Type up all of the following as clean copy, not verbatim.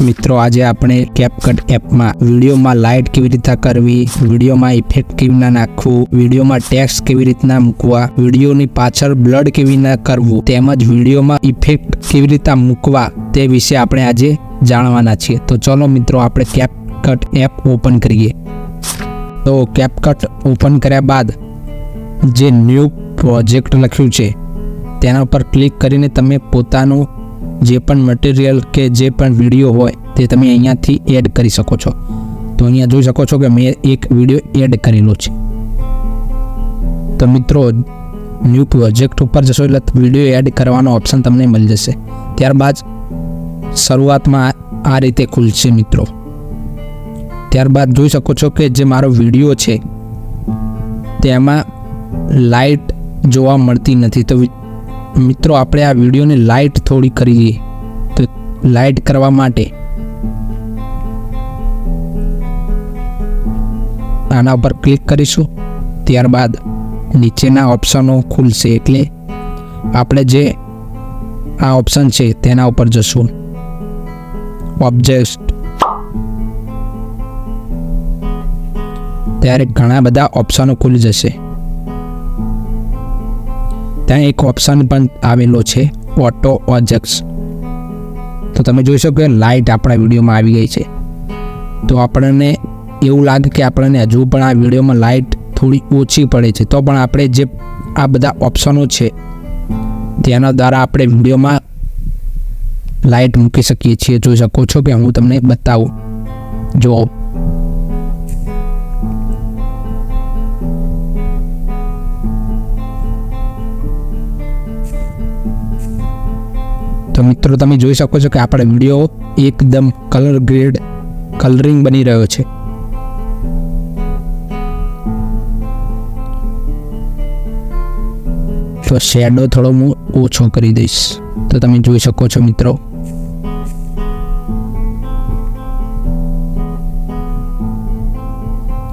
મિત્રો આજે આપણે કેપકટ એપમાં વિડીયોમાં લાઇટ કેવી રીતે કરવી, વિડીયોમાં ઇફેક્ટ કેવી રીતના નાખવું, વિડીયોમાં ટેક્સ્ટ કેવી રીતના મૂકવા, વિડીયોની પાછળ બ્લડ કેવી રીતના કરવું, તેમજ વિડીયોમાં ઇફેક્ટ કેવી રીતે મૂકવા તે વિશે આપણે આજે જાણવાના છીએ। તો ચલો મિત્રો આપણે કેપકટ એપ ઓપન કરીએ। તો કેપકટ ઓપન કર્યા બાદ જે ન્યૂ પ્રોજેક્ટ લખ્યું છે તેના ઉપર ક્લિક કરીને તમે પોતાનું જે પણ મટીરિયલ કે જે પણ વિડીયો હોય તે તમે અહીંયાથી એડ કરી શકો છો। તો અહીંયા જોઈ શકો છો કે મેં એક વિડીયો એડ કરેલો છે। તો મિત્રો ન્યૂ પ્રોજેક્ટ ઉપર જશો એટલે વિડીયો એડ કરવાનો ઓપ્શન તમને મળી જશે। ત્યારબાદ શરૂઆતમાં આ રીતે ખુલશે મિત્રો। ત્યારબાદ જોઈ શકો છો કે જે મારો વિડીયો છે તેમાં લાઇટ જોવા મળતી નથી। તો મિત્રો આપણે આ વિડીયોની લાઇટ થોડી કરીએ। તો લાઇટ કરવા માટે આના ઉપર ક્લિક કરીશું। ત્યારબાદ નીચેના ઓપ્શનો ખુલશે એટલે આપણે જે આ ઓપ્શન છે તેના ઉપર જશું। ઓબ્જેક્ટ ત્યારે ઘણા બધા ઓપ્શનો ખુલી જશે। ત્યાં એક ઓપ્શન પણ આવેલો છે ઓટો ઓબ્જેક્ટ્સ। તો તમે જોઈ શકો કે લાઇટ આપણા વિડીયોમાં આવી ગઈ છે। તો આપણને એવું લાગે કે આપણને હજુ પણ આ વિડીયોમાં લાઇટ થોડી ઓછી પડે છે, તો પણ આપણે જે આ બધા ઓપ્શનો છે તેના દ્વારા આપણે વિડીયોમાં લાઇટ મૂકી શકીએ છીએ। જોઈ શકો છો કે હું તમને બતાવું। જો તો મિત્રો તમે જોઈ શકો છો કે આપણો વિડીયો એકદમ કલરિંગ બની રહ્યો છે। તો શેડો થોડો હું ઓછો કરી દઈશ તો તમે જોઈ શકો છો મિત્રો।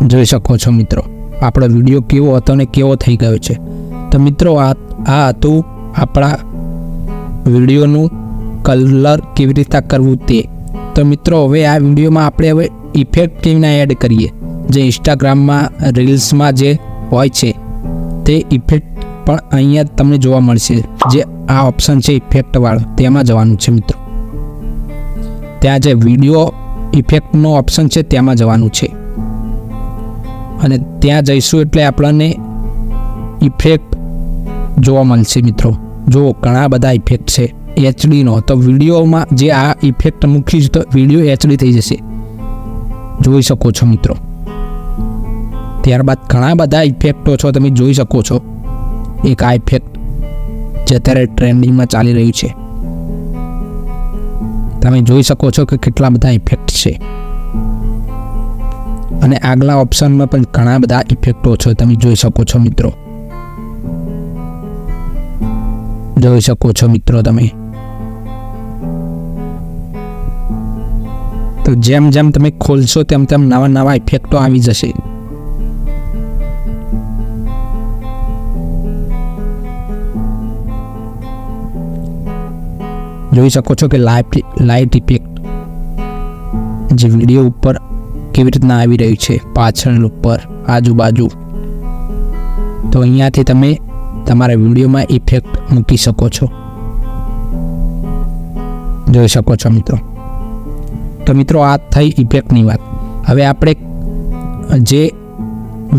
જોઈ શકો છો મિત્રો આપણો વિડીયો કેવો હતો ને કેવો થઈ ગયો છે। તો મિત્રો આ હતું આપણા વિડીયોનું કલર કેવી રીતે કરવું તે। તો મિત્રો હવે આ વિડીયોમાં આપણે હવે ઇફેક્ટ કેવી રીતે એડ કરીએ, જે ઇન્સ્ટાગ્રામમાં રીલ્સમાં જે હોય છે તે ઇફેક્ટ પણ અહીંયા તમને જોવા મળશે। જે આ ઓપ્શન છે ઇફેક્ટવાળો તેમાં જવાનું છે મિત્રો। ત્યાં જે વિડીયો ઇફેક્ટનો ઓપ્શન છે તેમાં જવાનું છે અને ત્યાં જઈશું એટલે આપણને ઇફેક્ટ જોવા મળશે મિત્રો। જો ઘણા બધા ઇફેક્ટ છે એચડીનો, તો વિડીયોમાં જે આ ઇફેક્ટ મૂકીશ તો વિડીયો એચડી થઈ જશે, જોઈ શકો છો મિત્રો। ત્યારબાદ ઘણા બધા ઇફેક્ટો છો તમે જોઈ શકો છો। એક આ ઇફેક્ટ જે અત્યારે ટ્રેન્ડિંગમાં ચાલી રહ્યું છે, તમે જોઈ શકો છો કે કેટલા બધા ઇફેક્ટ છે અને આગલા ઓપ્શનમાં પણ ઘણા બધા ઇફેક્ટો છે, તમે જોઈ શકો છો મિત્રો। જોઈ શકો છો મિત્રો તમે। તો જેમ જેમ તમે ખોલશો તેમ તેમ નવા નવા ઇફેક્ટો આવી જશે। જોઈ શકો છો કે લાઇટ ઇફેક્ટ જે વિડીયો ઉપર કેવી રીતના આવી રહ્યું છે, પાછળ ઉપર આજુબાજુ। તો અહીંયાથી તમે તમારા વિડીયોમાં ઇફેક્ટ મૂકી શકો છો, જોઈ શકો છો મિત્રો। તો મિત્રો આ થઈ ઇફેક્ટની વાત। હવે આપણે જે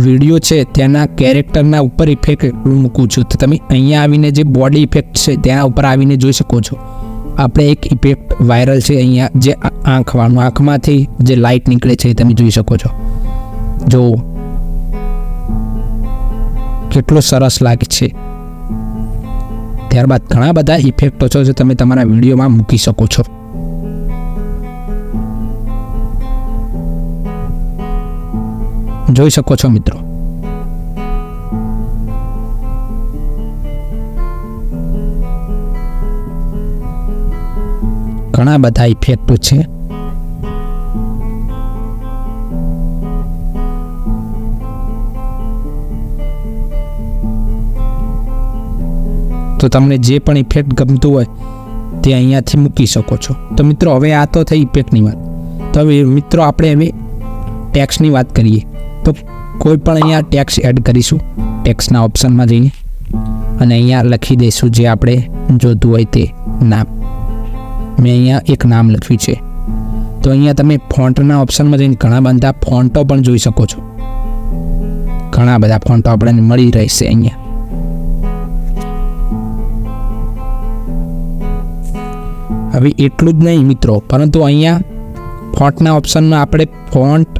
વિડીયો છે તેના કેરેક્ટરના ઉપર ઇફેક્ટ મૂકું છું। તો તમે અહીંયા આવીને જે બોડી ઇફેક્ટ છે ત્યાં ઉપર આવીને જોઈ શકો છો આપણે એક ઇફેક્ટ વાયરલ છે અહીંયા, જે આંખવાળું, આંખમાંથી જે લાઇટ નીકળે છે તમે જોઈ શકો છો। જો કેટલો સરસ લાગે છે। ત્યારબાદ ઘણા બધા ઇફેક્ટો છે જે તમે તમારા વિડીયોમાં મૂકી શકો છો। જોઈ શકો છો મિત્રો। ઘણા બધા ઇફેક્ટો છે। તો તમને જે પણ ઇફેક્ટ ગમતું હોય તે અહીંયાથી મૂકી શકો છો. તો મિત્રો હવે આ તો થઈ ઇફેક્ટની વાત. તો હવે મિત્રો આપણે હવે ટેક્સ્ટની વાત કરીએ. તો કોઈ પણ અહીંયા ટેક્સ્ટ એડ કરીશું ટેક્સ્ટના ઓપ્શનમાં જઈને અને અહીંયા લખી દઈશું જે આપણે જોતું હોય તે નામ. મેં અહીંયા એક નામ લખ્યું છે. તો અહીંયા તમે ફોન્ટના ઓપ્શનમાં જઈને ઘણા બધા ફોન્ટો પણ જોઈ શકો છો. ઘણા બધા ફોન્ટો આપણને મળી રહેશે અહીંયા. હવે એટલું જ નહીં મિત્રો, પરંતુ અહીંયા ફોન્ટના ઓપ્શનમાં આપણે ફોન્ટ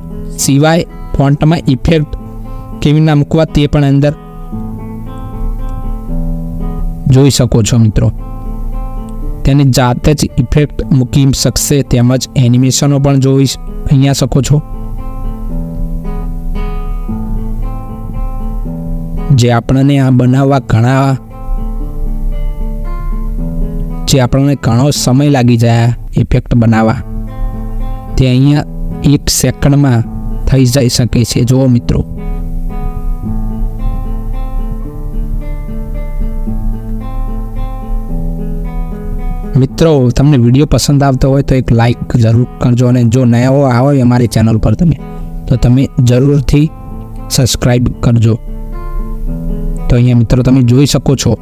સિવાય ફોન્ટમાં ઇફેક્ટ કેવી રીતના મૂકવા તે પણ અંદર જોઈ શકો છો મિત્રો. તેની જાતે જ ઇફેક્ટ મૂકી શકશે, તેમજ એનિમેશનો પણ જોઈ અહીંયા શકો છો, જે આપણને આ બનાવવા ઘણો સમય લાગી જાય ઇફેક્ટ બનાવવા, તે અહીંયા 1 સેકન્ડમાં થઈ જઈ શકે છે. જુઓ મિત્રો, તમને વિડીયો પસંદ આવતો હોય તો એક લાઈક જરૂર કરજો, અને જો નયા હોય અમારી ચેનલ પર તો તમે જરૂરથી સબસ્ક્રાઈબ કરજો. તો અહીંયા મિત્રો તમે જોઈ શકો છો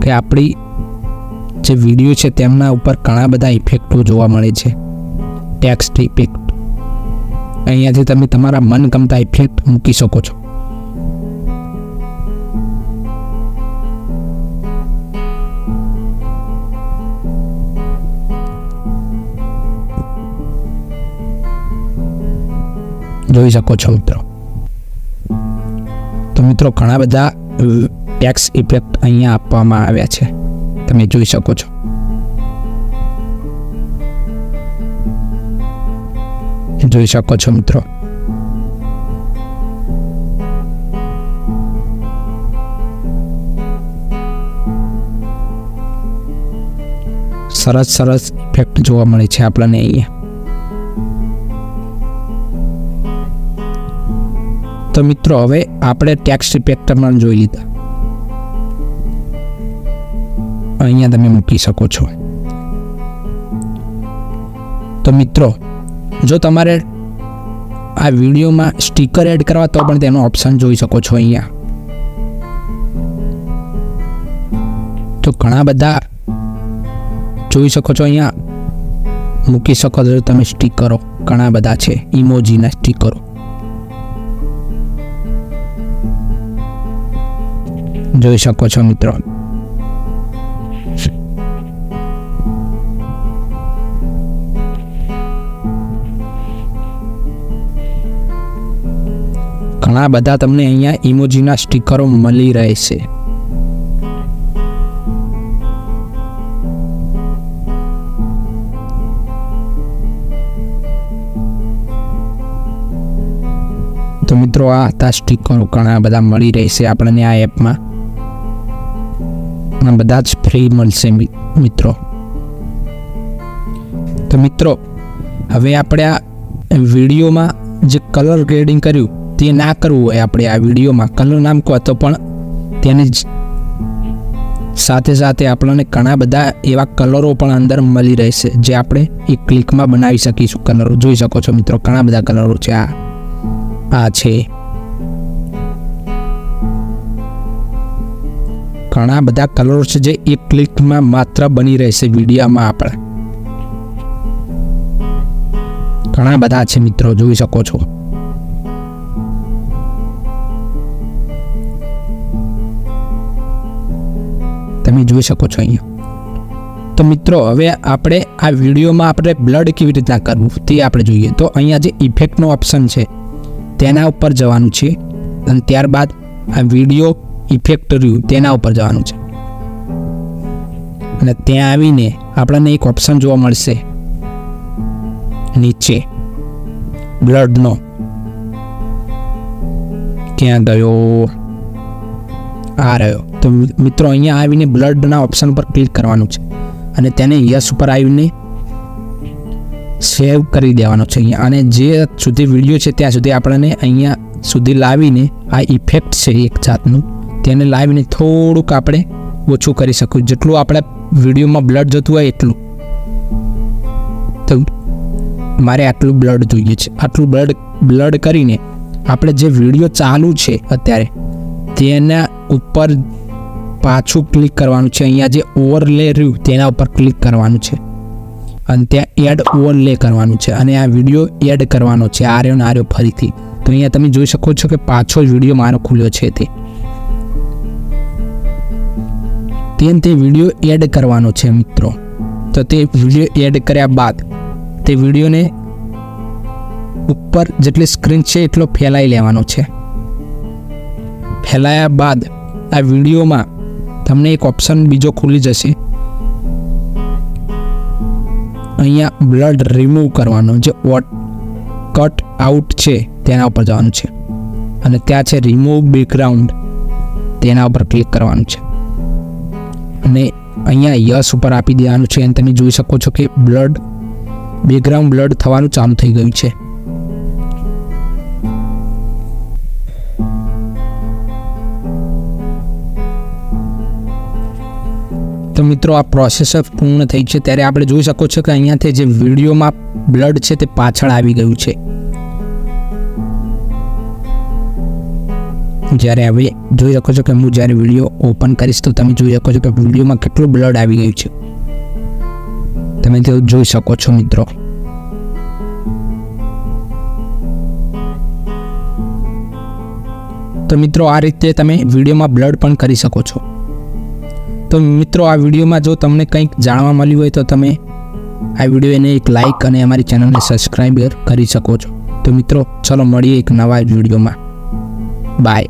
કે આપણી જે વિડીયો છે તેમના ઉપર ઘણા બધા ઇફેક્ટો જોવા મળે છે. ટેક્સ્ટ ઇફેક્ટ, અહીંયાથી તમે તમારા મનગમતા ઇફેક્ટ મૂકી શકો છો. જોઈ શકો છો મિત્રો. તો મિત્રો ઘણા બધા ટેક્સ્ટ ઇફેક્ટ અહીંયા આપવામાં આવ્યા છે, તમે જોઈ શકો છો. જોઈ શકો છો મિત્રો. સરસ ઇફેક્ટ જોવા મળે છે આપણને અહીંયા. તો મિત્રો હવે આપણે ટેક્સ્ટ ઇફેક્ટ પણ જોઈ લીધા, અહીંયા તમે મૂકી શકો છો. તો મિત્રો જો તમારે આ વિડીયોમાં સ્ટીકર એડ કરવા તો પણ તેનો ઓપ્શન જોઈ શકો છો અહીંયા. તો ઘણા બધા જોઈ શકો છો અહીંયા મૂકી શકો છો તમે સ્ટીકરો. ઘણા બધા છે ઇમોજીના સ્ટીકરો. જોઈ શકો છો મિત્રો. ઘણા બધા તમને અહીંયા ઇમોજીના સ્ટીકરો મળી રહેશે. તો મિત્રો આ હતા સ્ટીકરો, ઘણા બધા મળી રહેશે આપણને આ એપમાં. બધા જ ફ્રી મળશે મિત્રો. તો મિત્રો હવે આપણે આ વિડીયોમાં જે કલર ગ્રેડિંગ કર્યું તે ના કરવું હોય, આપણે આ વિડીયોમાં કલર નામ કહો તો પણ તેની સાથે આપણને ઘણા બધા એવા કલરો પણ અંદર મળી રહેશે, જે આપણે એક ક્લિકમાં બનાવી શકીશું. કલરો જોઈ શકો છો મિત્રો, ઘણા બધા કલરો છે. આ છે, ઘણા બધા કલરો છે જે એક ક્લિકમાં માત્ર બની રહેશે વિડીયોમાં. આપણે ઘણા બધા છે મિત્રો, જોઈ શકો છો. તમે જોઈ શકો છો અહીંયા. તો મિત્રો હવે આપણે આ વિડીયોમાં આપણે બ્લડ કેવી રીતના કરવું તે આપણે જોઈએ. તો અહીંયા જે ઇફેક્ટનો ઓપ્શન છે તેના ઉપર જવાનું છે, અને ત્યારબાદ આ વિડીયો ઇફેક્ટ રહ્યું તેના ઉપર જવાનું છે, અને ત્યાં આવીને આપણને એક ઓપ્શન જોવા મળશે નીચે બ્લડનો. ક્યાં ગયો? આ રહ્યો. તો મિત્રો અહીંયા આવીને બ્લડના ઓપ્શન પર ક્લિક કરવાનું છે, અને તેને યસ ઉપર આવીને સેવ કરી દેવાનો છે અહીંયા. અને જે સુધી વિડીયો છે ત્યાં સુધી આપણને અહીંયા સુધી લાવીને આ ઇફેક્ટ છે એક જાતનું, તેને લાવીને થોડુંક આપણે ઓછું કરી શકું, જેટલું આપણે વિડીયોમાં બ્લડ જતું હોય એટલું. તો મારે આટલું બ્લડ જોઈએ છે. આટલું બ્લડ કરીને આપણે જે વિડીયો ચાલુ છે અત્યારે તેના ઉપર પાછું ક્લિક કરવાનું છે. અહીંયા જે ઓવરલે રહ્યું તેના ઉપર ક્લિક કરવાનું છે અને ત્યાં એડ ઓવરલે કરવાનું છે અને આ વિડીયો એડ કરવાનો છે. આર્યો ફરીથી. તો અહીંયા તમે જોઈ શકો છો કે પાછો વિડીયો મારો ખુલ્યો છે. તે વિડીયો એડ કરવાનો છે મિત્રો. તો તે વિડીયો એડ કર્યા બાદ તે વિડીયોને ઉપર જેટલી સ્ક્રીન છે એટલો ફેલાઈ લેવાનો છે. ફેલાયા બાદ આ વિડીયોમાં તમને એક ઓપ્શન બીજો ખુલી જશે. અહીંયા બ્લડ રિમૂવ કરવાનો, જે કટ આઉટ છે તેના ઉપર જવાનું છે અને ત્યાં છે રિમૂવ બેકગ્રાઉન્ડ, તેના ઉપર ક્લિક કરવાનું છે અને અહીંયા યસ ઉપર આપી દેવાનું છે. અને તમે જોઈ શકો છો કે બેકગ્રાઉન્ડ બ્લડ થવાનું ચાલુ થઈ ગયું છે. તો મિત્રો આ પ્રોસેસ પૂર્ણ થઈ છે ત્યારે આપણે જોઈ શકો છો કે અહીંયાથી જે વિડીયોમાં બ્લડ છે તે પાછળ આવી ગયું છે. જ્યારે હવે જોઈ શકો છો કે હું જ્યારે વિડીયો ઓપન કરીશ તો તમે જોઈ શકો છો કે વિડીયોમાં કેટલું બ્લડ આવી ગયું છે. તમે તે જોઈ શકો છો મિત્રો. તો મિત્રો આ રીતે તમે વિડીયોમાં બ્લડ પણ કરી શકો છો. તો મિત્રો આ વિડીયોમાં જો તમને કંઈક જાણવા મળ્યું હોય તો તમે આ વિડીયોને એક લાઈક અને અમારી ચેનલને સબસ્ક્રાઈબ કરી શકો છો. તો મિત્રો ચલો મળીએ એક નવા વિડીયોમાં. બાય.